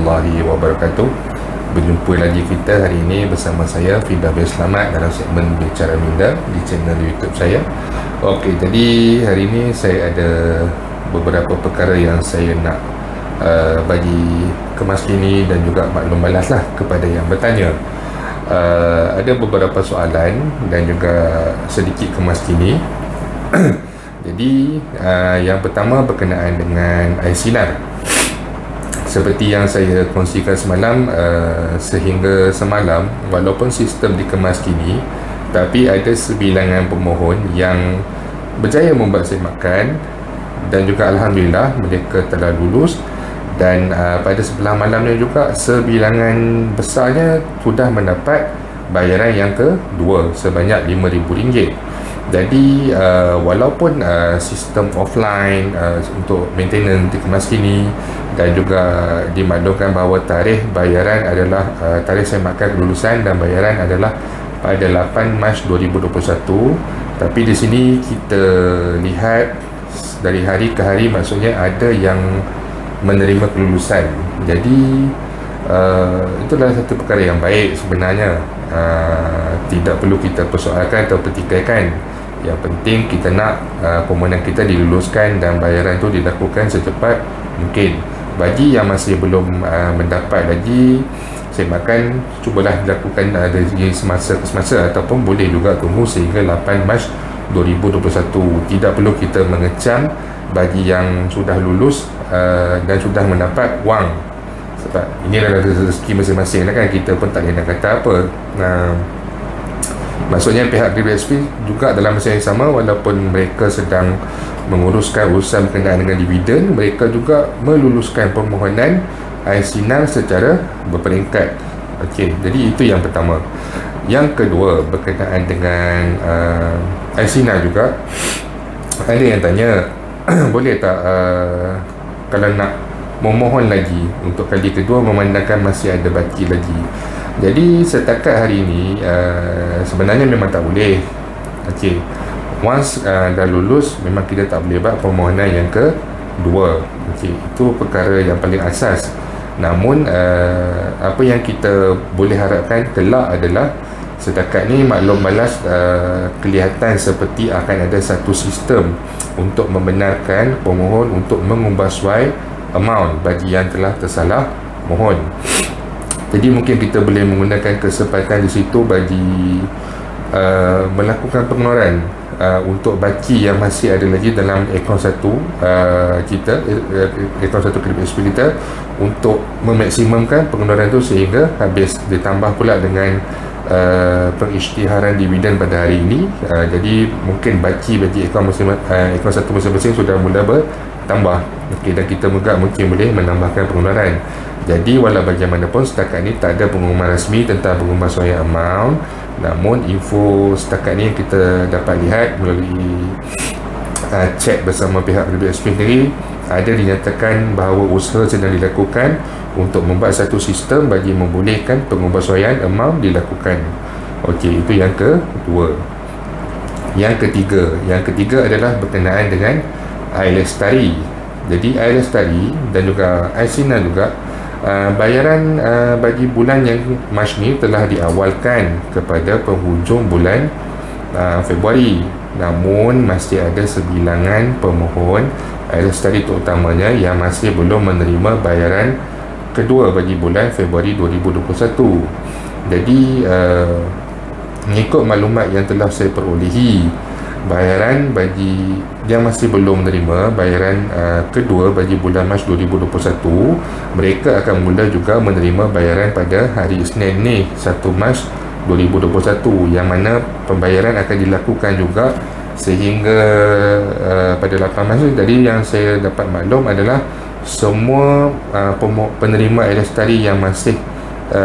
warahmatullahi wabarakatuh. Berjumpa lagi kita hari ini bersama saya Fidah bin Selamat dalam segmen Bicara Minda di channel YouTube saya. Okey, jadi hari ini saya ada beberapa perkara yang saya nak bagi kemaskini dan juga maklum balas lah kepada yang bertanya. Ada beberapa soalan dan juga sedikit kemaskini. Jadi yang pertama berkenaan dengan air sinar. Seperti yang saya kongsikan semalam, sehingga semalam walaupun sistem dikemas kini, tapi ada sebilangan pemohon yang berjaya membuat semakkan dan juga alhamdulillah mereka telah lulus. Dan pada sebelah malamnya juga sebilangan besarnya sudah mendapat bayaran yang kedua sebanyak RM5,000. Jadi walaupun sistem offline untuk maintenance dikemas kini dan juga dimaklumkan bahawa tarikh bayaran adalah tarikh semakan kelulusan dan bayaran adalah pada 8 Mac 2021, tapi di sini kita lihat dari hari ke hari, maksudnya ada yang menerima kelulusan. Jadi itulah satu perkara yang baik sebenarnya. Tidak perlu kita persoalkan atau pertikaikan. Yang penting kita nak permohonan kita diluluskan dan bayaran itu dilakukan secepat mungkin. Bagi yang masih belum mendapat lagi semakan, cubalah dilakukan dari semasa ke semasa ataupun boleh juga tunggu sehingga 8 Mac 2021. Tidak perlu kita mengecam bagi yang sudah lulus dan sudah mendapat wang, sebab ini adalah rezeki masing-masing kan, kita pun tak boleh nak kata apa. Maksudnya pihak DBSP juga dalam masa yang sama, walaupun mereka sedang menguruskan urusan berkenaan dengan dividen, mereka juga meluluskan permohonan air sinar secara berperingkat. Okey, jadi itu yang pertama. Yang kedua berkenaan dengan air sinar juga, ada yang tanya boleh tak kalau nak memohon lagi untuk kali kedua memandangkan masih ada baki lagi. Jadi setakat hari ini sebenarnya memang tak boleh. Okey, once dah lulus memang kita tak boleh buat permohonan yang kedua. Okey, itu perkara yang paling asas. Namun apa yang kita boleh harapkan kelak adalah, setakat ni maklum balas kelihatan seperti akan ada satu sistem untuk membenarkan pemohon untuk mengubah suai amount bagi yang telah tersalah mohon. Jadi mungkin kita boleh menggunakan kesempatan di situ bagi melakukan pengeluaran untuk baki yang masih ada lagi dalam akaun satu kita, akaun satu KDPSP kita, untuk memaksimumkan pengeluaran itu sehingga habis, ditambah pula dengan pengisytiharan dividen pada hari ini. Jadi mungkin baki bagi akaun satu masing-masing sudah mula bertambah. Okey, dan kita juga mungkin boleh menambahkan pengeluaran. Jadi walau bagaimanapun setakat ni tak ada pengumuman rasmi tentang pengumuman suaya amount. Namun info setakat ni yang kita dapat lihat melalui cek bersama pihak BSP sendiri, ada dinyatakan bahawa usaha sedang dilakukan untuk membuat satu sistem bagi membolehkan pengubahsuaian amount dilakukan. Okey, itu yang kedua. Yang ketiga adalah berkenaan dengan air lestari. Jadi air lestari dan juga air sinar juga, bayaran bagi bulan yang Mac ni telah diawalkan kepada penghujung bulan Februari. Namun masih ada sebilangan pemohon air lestari terutamanya yang masih belum menerima bayaran kedua bagi bulan Februari 2021. Jadi mengikut maklumat yang telah saya perolehi, bayaran bagi yang masih belum menerima bayaran kedua bagi bulan Mac 2021, mereka akan mula juga menerima bayaran pada hari Isnin ni, 1 Mac 2021, yang mana pembayaran akan dilakukan juga sehingga pada 8 Mac. Jadi yang saya dapat maklum adalah semua penerima air lestari yang masih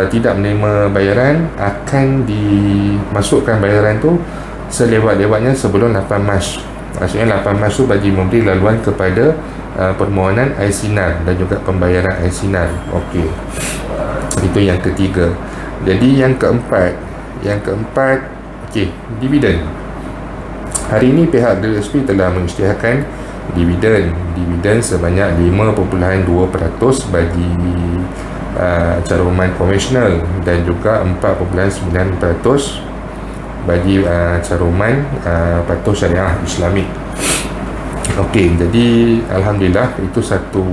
tidak menerima bayaran akan dimasukkan bayaran tu selewat-lewatnya sebelum 8 Mac. Maksudnya 8 Mac tu bagi memberi laluan kepada permohonan air sinar dan juga pembayaran air sinar. Okey, itu yang ketiga. Jadi yang keempat, okey, dividen. Hari ini pihak DSP telah mengisytiharkan dividen sebanyak 5.2% bagi caruman konvensional dan juga 4.9% bagi caruman patuh syariah Islamik. Okey, jadi alhamdulillah itu satu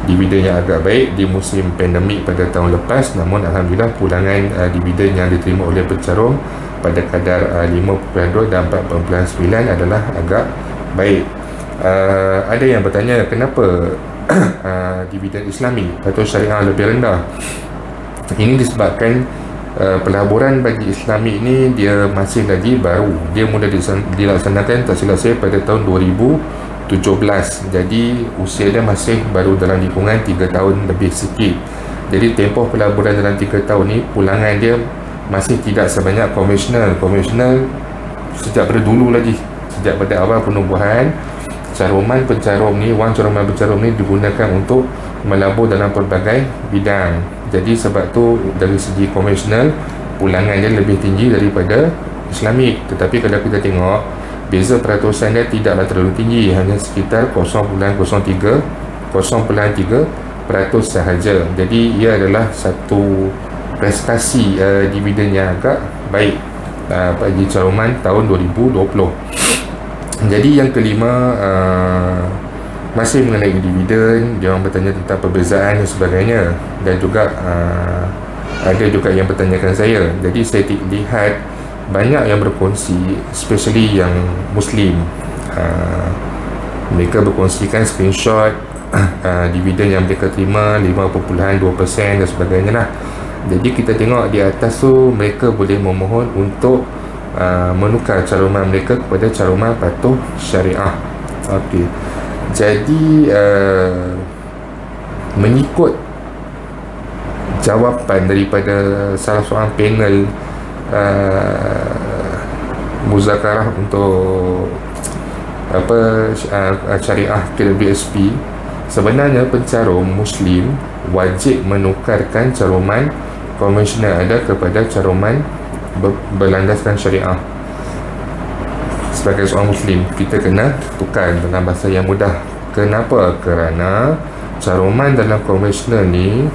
dividen yang agak baik di musim pandemik pada tahun lepas. Namun alhamdulillah pulangan dividen yang diterima oleh pencarum pada kadar 5.2 dan 4.9 adalah agak baik. Ada yang bertanya kenapa dividen Islami atau syariah lebih rendah. Ini disebabkan pelaburan bagi Islami ini dia masih lagi baru. Dia mula dilaksanakan tak silap saya pada tahun 2017. Jadi usia dia masih baru dalam lingkungan 3 tahun lebih sikit. Jadi tempoh pelaburan dalam 3 tahun ni pulangan dia masih tidak sebanyak konvensional. Konvensional sejak pada dulu lagi, sejak pada awal penubuhan, caruman pencarum ni, wang caruman pencarum ni digunakan untuk melabur dalam pelbagai bidang. Jadi sebab tu dari segi konvensional pulangan dia lebih tinggi daripada Islamik. Tetapi kalau kita tengok beza peratusan dia tidaklah terlalu tinggi, hanya sekitar 0.03% sahaja. Jadi ia adalah satu prestasi dividen yang agak baik bagi caruman tahun 2020. Jadi yang kelima, masih mengenai dividen, dia orang bertanya tentang perbezaan dan sebagainya, dan juga ada juga yang bertanyakan saya. Jadi saya lihat banyak yang berkongsi, especially yang Muslim, mereka berkongsikan screenshot dividen yang mereka terima 5.2% dan sebagainya lah. Jadi kita tengok di atas tu mereka boleh memohon untuk menukar caruman mereka kepada caruman patuh syariah. Okey. Jadi mengikut jawapan daripada salah seorang panel muzakarah untuk syariah KWSP, sebenarnya pencarum Muslim wajib menukarkan caruman konvensional ada kepada caruman berlandaskan syariah. Sebagai seorang Muslim, kita kena tukar dalam bahasa yang mudah. Kenapa? Kerana caruman dalam konvensional ni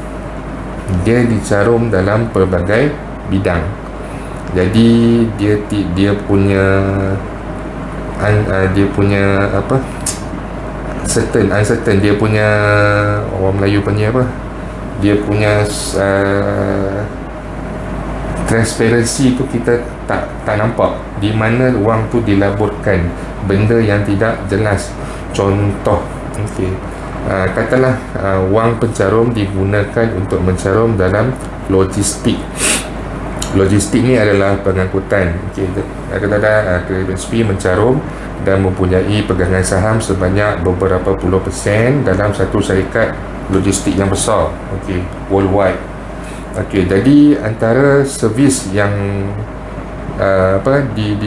dia dicarum dalam pelbagai bidang. Jadi dia punya uncertain, dia punya, orang Melayu panggil apa, dia punya transparansi tu kita tak nampak di mana wang tu dilaburkan, benda yang tidak jelas. Contoh, katalah wang pencarum digunakan untuk mencarum dalam logistik. Logistik ni adalah pengangkutan. Katalah KWSP mencarum dan mempunyai pegangan saham sebanyak beberapa puluh % dalam satu syarikat logistik yang besar, worldwide. Jadi antara servis yang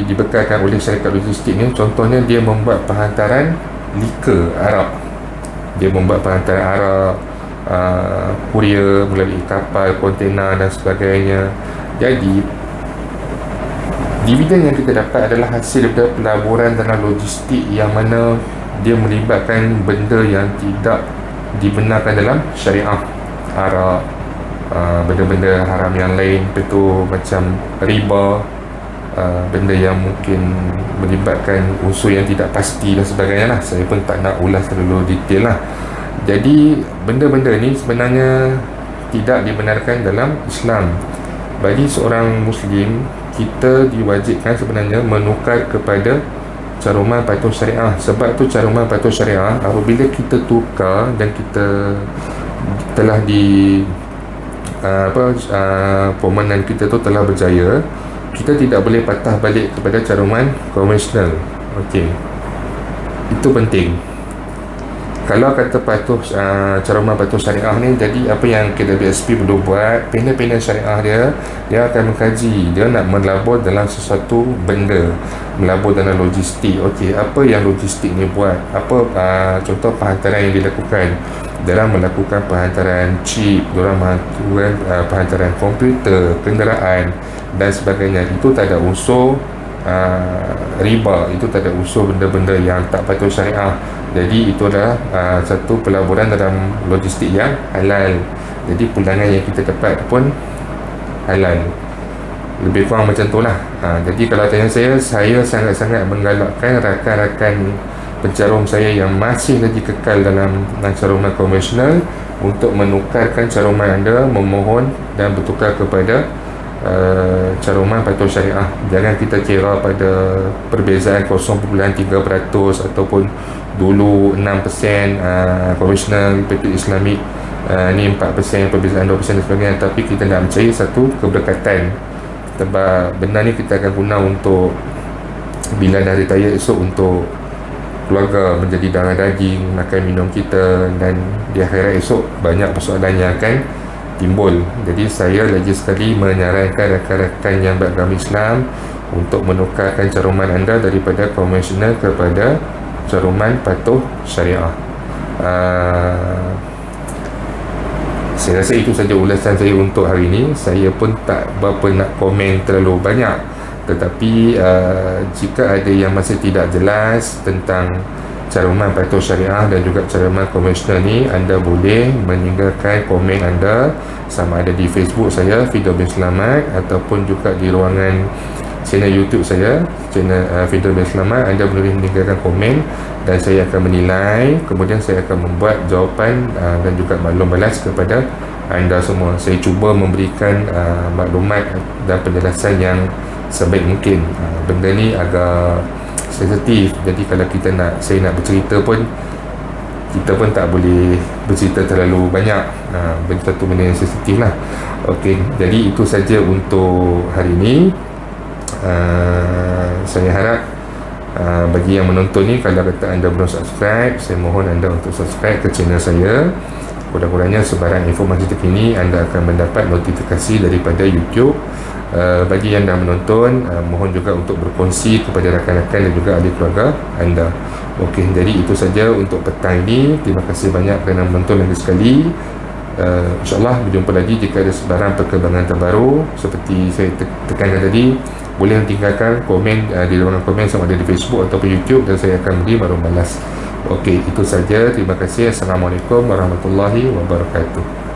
dibekalkan oleh syarikat logistik ni, contohnya dia membuat penghantaran liker Arab, dia membuat penghantaran Arab, kurier melalui kapal, kontena dan sebagainya. Jadi dividen yang kita dapat adalah hasil daripada pelaburan dalam logistik yang mana dia melibatkan benda yang tidak dibenarkan dalam syariah Arab, benda-benda haram yang lain, itu macam riba, benda yang mungkin melibatkan unsur yang tidak pasti dan sebagainya lah. Saya pun tak nak ulas terlalu detail lah. Jadi benda-benda ni sebenarnya tidak dibenarkan dalam Islam. Bagi seorang Muslim, kita diwajibkan sebenarnya menukar kepada caruman patuh syariah. Sebab tu caruman patuh syariah, apabila kita tukar dan kita telah permohonan kita tu telah berjaya, kita tidak boleh patah balik kepada caruman konvensional. Itu penting. Kalau kata patuh caruman patuh syariah ni, jadi apa yang KWSP perlu buat, panel-panel syariah dia akan mengkaji, dia nak melabur dalam sesuatu benda, melabur dalam logistik. Apa yang logistik ni buat, apa contoh penghantaran yang dilakukan. Dalam melakukan penghantaran chip, dalam melakukan penghantaran komputer, kenderaan dan sebagainya. Itu tak ada unsur riba, itu tak ada unsur benda-benda yang tak patuh syariah. Jadi itu adalah satu pelaburan dalam logistik yang halal. Jadi pulangan yang kita dapat pun halal. Lebih kurang macam tu lah. Jadi kalau tanya saya sangat-sangat menggalakkan rakan-rakan pencarum saya yang masih lagi kekal dalam caruman konvensional untuk menukarkan caruman anda, memohon dan bertukar kepada caruman patuh syariah. Jangan kita kira pada perbezaan 0.3% ataupun dulu 6% konvensional patuh Islamik, ni 4%, perbezaan 2% dan sebagainya. Tapi kita nak mencari satu keberkatan, sebab benda ni kita akan guna untuk bila dah retire esok, untuk keluarga, menjadi darah daging, makan minum kita, dan di akhirat esok banyak persoalan yang akan timbul. Jadi saya lagi sekali menyarankan rakan-rakan yang beragama Islam untuk menukarkan caruman anda daripada konvensional kepada caruman patuh syariah. Saya rasa itu saja ulasan saya untuk hari ini. Saya pun tak berapa nak komen terlalu banyak, tetapi jika ada yang masih tidak jelas tentang caruman patuh syariah dan juga caruman konvensional ni, anda boleh meninggalkan komen anda, sama ada di Facebook saya Fidaus bin Selamat, ataupun juga di ruangan channel YouTube saya, channel Fidaus bin Selamat. Anda boleh meninggalkan komen dan saya akan menilai, kemudian saya akan membuat jawapan dan juga maklum balas kepada anda semua. Saya cuba memberikan maklumat dan penjelasan yang sebaik mungkin. Benda ni agak sensitif, jadi kalau saya nak bercerita pun, kita pun tak boleh bercerita terlalu banyak. Satu benda yang sensitif lah. Okey, jadi itu saja untuk hari ini. Saya harap bagi yang menonton ni, kalau kata anda belum subscribe, saya mohon anda untuk subscribe ke channel saya. Kurang-kurangnya sebarang informasi terkini anda akan mendapat notifikasi daripada YouTube. Bagi yang dah menonton, mohon juga untuk berkongsi kepada rakan-rakan dan juga ahli keluarga anda. Okey, jadi itu saja untuk petang ini. Terima kasih banyak kerana menonton lagi sekali. InsyaAllah berjumpa lagi jika ada sebarang perkembangan terbaru. Seperti saya tekankan tadi, boleh tinggalkan komen di ruangan komen, sama ada di Facebook ataupun YouTube, dan saya akan beri baru balas. Okey, itu saja. Terima kasih. Assalamualaikum warahmatullahi wabarakatuh.